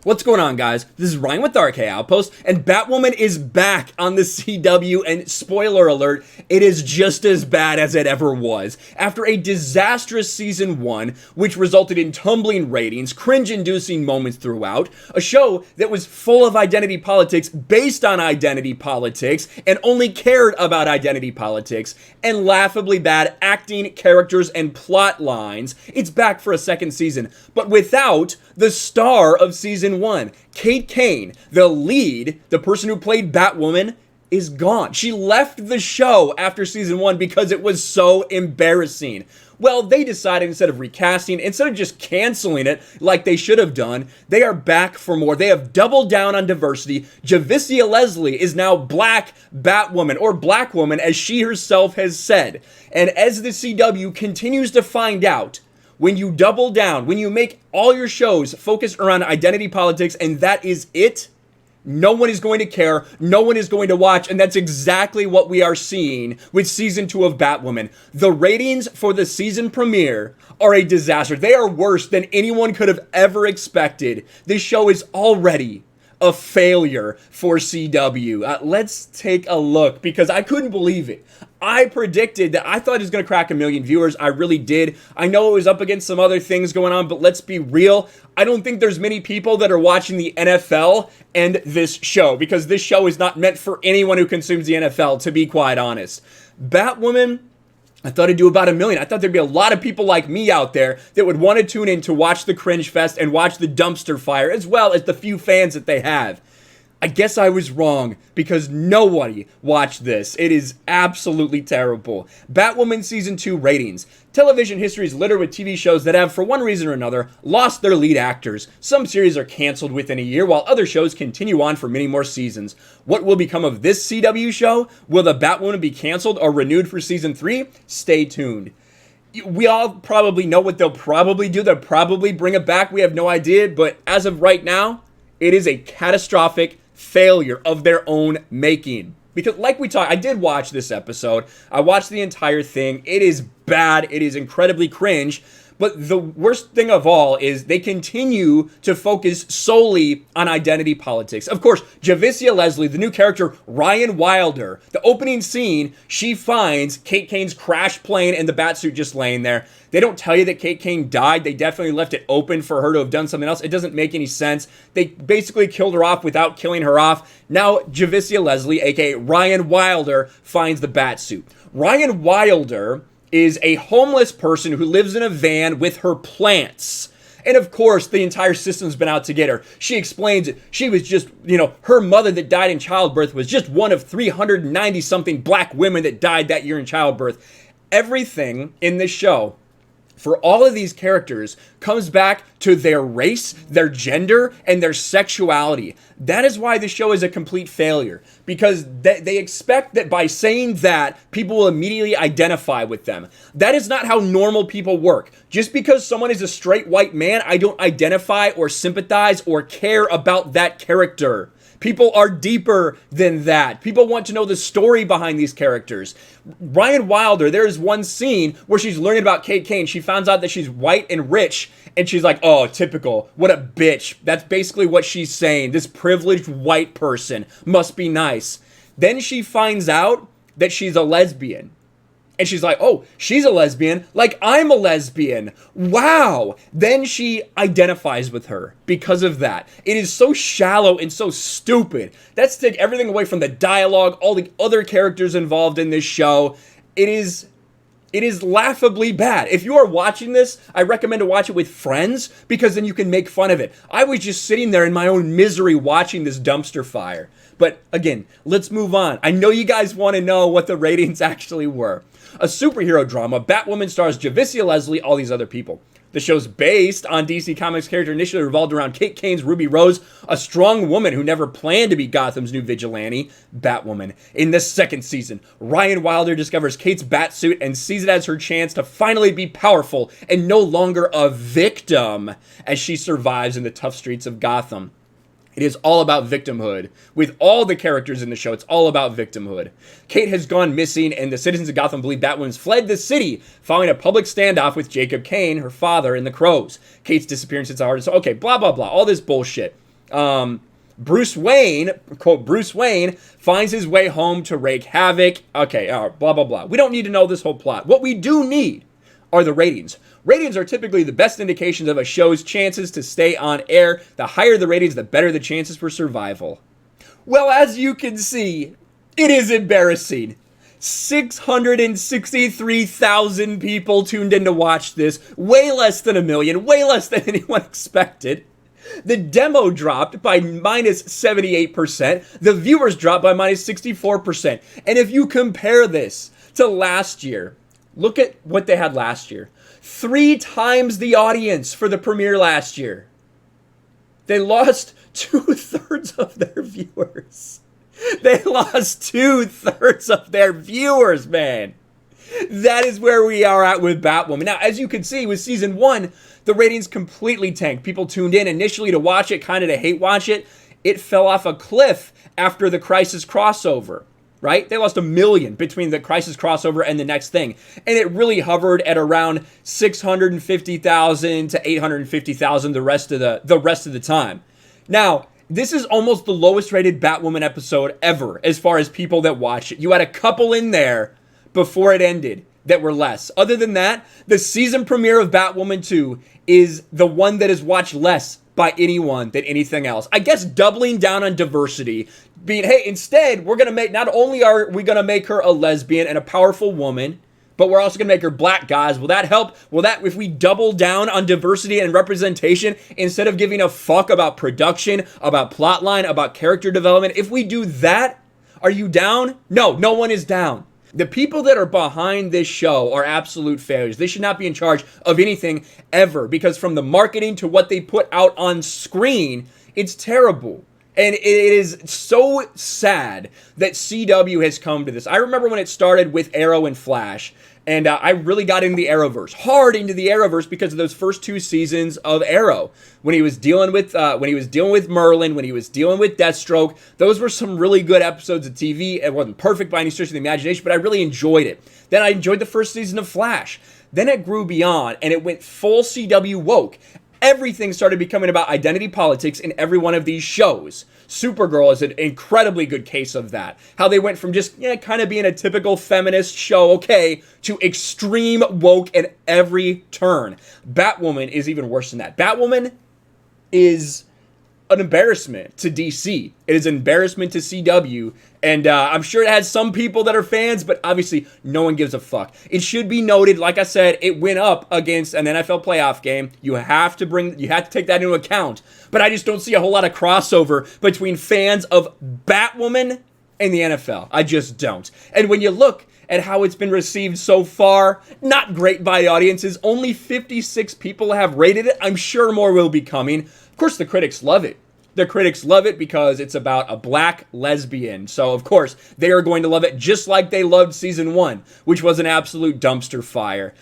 What's going on, guys? This is Ryan with RK Outpost, and Batwoman is back on the CW, and spoiler alert, it is just as bad as it ever was. After a disastrous season 1, which resulted in tumbling ratings, cringe-inducing moments throughout, a show that was full of identity politics, based on identity politics, and only cared about identity politics, and laughably bad acting, characters, and plot lines, it's back for a second season, but without the star of season 1. Kate Kane, the lead, the person who played Batwoman, is gone. She left the show after season 1 because it was so embarrassing. Well, they decided instead of recasting, instead of just canceling it like they should have done, they are back for more. They have doubled down on diversity. Javicia Leslie is now Black Batwoman, or Black Woman, as she herself has said. And as the CW continues to find out, when you double down, when you make all your shows focus around identity politics and that is it, no one is going to care, no one is going to watch, and that's exactly what we are seeing with season 2 of Batwoman. The ratings for the season premiere are a disaster. They are worse than anyone could have ever expected. This show is already a failure for CW. Let's take a look, because I couldn't believe it. I predicted that. I thought it was going to crack 1 million viewers. I really did. I know it was up against some other things going on, but let's be real. I don't think there's many people that are watching the NFL and this show, because this show is not meant for anyone who consumes the NFL, to be quite honest. Batwoman, I thought it'd do about 1 million. I thought there'd be a lot of people like me out there that would want to tune in to watch the Cringe Fest and watch the dumpster fire, as well as the few fans that they have. I guess I was wrong, because nobody watched this. It is absolutely terrible. Batwoman Season 2 ratings. Television history is littered with TV shows that have, for one reason or another, lost their lead actors. Some series are canceled within a year, while other shows continue on for many more seasons. What will become of this CW show? Will the Batwoman be canceled or renewed for Season 3? Stay tuned. We all probably know what they'll probably do. They'll probably bring it back. We have no idea, but as of right now, it is a catastrophic failure of their own making. Because like we talked, I did watch this episode. I watched the entire thing. It is bad. It is incredibly cringe. But the worst thing of all is they continue to focus solely on identity politics. Of course, Javicia Leslie, the new character, Ryan Wilder, the opening scene, she finds Kate Kane's crash plane and the batsuit just laying there. They don't tell you that Kate Kane died. They definitely left it open for her to have done something else. It doesn't make any sense. They basically killed her off without killing her off. Now, Javicia Leslie, aka Ryan Wilder, finds the batsuit. Ryan Wilder is a homeless person who lives in a van with her plants. And of course, the entire system's been out to get her. She explains it. She was just, her mother that died in childbirth was just one of 390 something black women that died that year in childbirth. Everything in this show, for all of these characters, comes back to their race, their gender, and their sexuality. That is why the show is a complete failure, because they expect that by saying that, people will immediately identify with them. That is not how normal people work. Just because someone is a straight white man, I don't identify or sympathize or care about that character. People are deeper than that. People want to know the story behind these characters. Ryan Wilder, there is one scene where she's learning about Kate Kane. She finds out that she's white and rich, and she's like, oh, typical. What a bitch. That's basically what she's saying. This privileged white person must be nice. Then she finds out that she's a lesbian. And she's like, oh, she's a lesbian, like I'm a lesbian. Wow. Then she identifies with her because of that. It is so shallow and so stupid. That's to take everything away from the dialogue, all the other characters involved in this show. It is laughably bad. If you are watching this, I recommend to watch it with friends, because then you can make fun of it. I was just sitting there in my own misery watching this dumpster fire. But again, let's move on. I know you guys want to know what the ratings actually were. A superhero drama, Batwoman stars Javicia Leslie, all these other people. The show's based on DC Comics character initially revolved around Kate Kane's Ruby Rose, a strong woman who never planned to be Gotham's new vigilante, Batwoman. In this second season, Ryan Wilder discovers Kate's batsuit and sees it as her chance to finally be powerful and no longer a victim as she survives in the tough streets of Gotham. It is all about victimhood. With all the characters in the show, it's all about victimhood. Kate has gone missing, and the citizens of Gotham believe Batwoman's fled the city following a public standoff with Jacob Kane, her father, and the Crows. Kate's disappearance hits hard. So, okay, blah, blah, blah. All this bullshit. Bruce Wayne, quote, Bruce Wayne finds his way home to wreak havoc. Okay, blah, blah, blah. We don't need to know this whole plot. What we do need are the ratings. Ratings are typically the best indications of a show's chances to stay on air. The higher the ratings, the better the chances for survival. Well, as you can see, it is embarrassing. 663,000 people tuned in to watch this. Way less than a million. Way less than anyone expected. The demo dropped by minus 78%. The viewers dropped by minus 64%. And if you compare this to last year, look at what they had last year. 3 times the audience for the premiere last year. They lost 2/3 of their viewers. They lost 2/3 of their viewers, man. That is where we are at with Batwoman. Now, as you can see, with season 1, the ratings completely tanked. People tuned in initially to watch it, kind of to hate watch it. It fell off a cliff after the Crisis crossover, right? They lost 1 million between the Crisis crossover and the next thing. And it really hovered at around 650,000 to 850,000 the rest of the time. Now, this is almost the lowest rated Batwoman episode ever as far as people that watch it. You had a couple in there before it ended that were less. Other than that, the season premiere of Batwoman 2 is the one that is watched less by anyone than anything else. I guess doubling down on diversity, being, hey, instead, we're going to make, not only are we going to make her a lesbian and a powerful woman, but we're also going to make her black, guys. Will that help? Will that, if we double down on diversity and representation, instead of giving a fuck about production, about plotline, about character development, if we do that, are you down? No, no one is down. The people that are behind this show are absolute failures. They should not be in charge of anything ever, because from the marketing to what they put out on screen, it's terrible. And it is so sad that CW has come to this. I remember when it started with Arrow and Flash, and I really got into the Arrowverse, hard into the Arrowverse, because of those first 2 seasons of Arrow. When he was dealing with Merlin, when he was dealing with Deathstroke, those were some really good episodes of TV. It wasn't perfect by any stretch of the imagination, but I really enjoyed it. Then I enjoyed the first season of Flash. Then it grew beyond, and it went full CW woke. Everything started becoming about identity politics in every one of these shows. Supergirl is an incredibly good case of that. How they went from just, kind of being a typical feminist show, okay, to extreme woke at every turn. Batwoman is even worse than that. Batwoman is an embarrassment to DC. It is an embarrassment to CW, and I'm sure it has some people that are fans, but obviously no one gives a fuck. It should be noted, like I said, it went up against an NFL playoff game. You have to take that into account, but I just don't see a whole lot of crossover between fans of Batwoman and the NFL. I just don't. And when you look at how it's been received so far, not great by audiences. Only 56 people have rated it. I'm sure more will be coming. Of course, the critics love it. The critics love it because it's about a black lesbian. So, of course, they are going to love it just like they loved season 1, which was an absolute dumpster fire.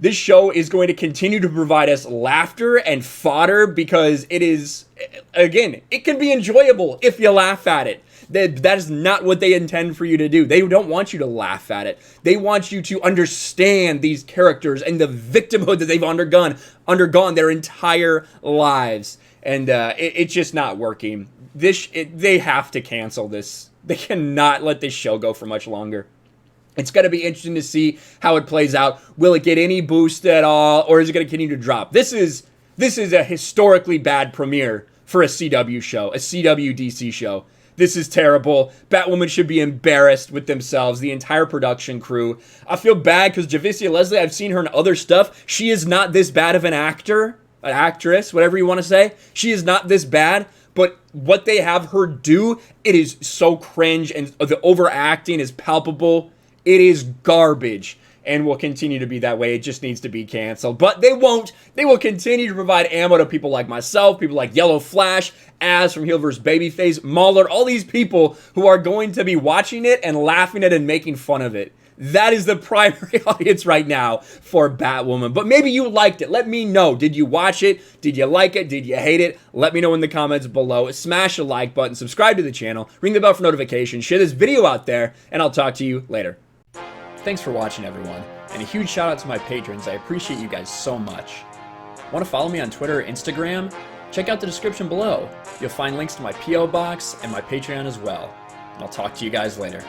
This show is going to continue to provide us laughter and fodder because it is, again, it can be enjoyable if you laugh at it. That is not what they intend for you to do. They don't want you to laugh at it. They want you to understand these characters and the victimhood that they've undergone their entire lives. And it's just not working. They have to cancel this. They cannot let this show go for much longer. It's going to be interesting to see how it plays out. Will it get any boost at all, or is it going to continue to drop? This is a historically bad premiere for a CW show, a CW DC show. This is terrible. Batwoman should be embarrassed with themselves, the entire production crew. I feel bad because Javicia Leslie, I've seen her in other stuff. She is not this bad of an actress, whatever you want to say. She is not this bad, but what they have her do, it is so cringe, and the overacting is palpable. It is garbage, and will continue to be that way. It just needs to be canceled. But they won't. They will continue to provide ammo to people like myself, people like Yellow Flash, Az from Heel vs. Babyface, Mauler, all these people who are going to be watching it and laughing at it and making fun of it. That is the primary audience right now for Batwoman. But maybe you liked it. Let me know. Did you watch it? Did you like it? Did you hate it? Let me know in the comments below. Smash the like button, subscribe to the channel, ring the bell for notifications, share this video out there, and I'll talk to you later. Thanks for watching, everyone. And a huge shout out to my patrons. I appreciate you guys so much. Want to follow me on Twitter or Instagram? check out the description below. You'll find links to my P.O. box and my Patreon as well. And I'll talk to you guys later.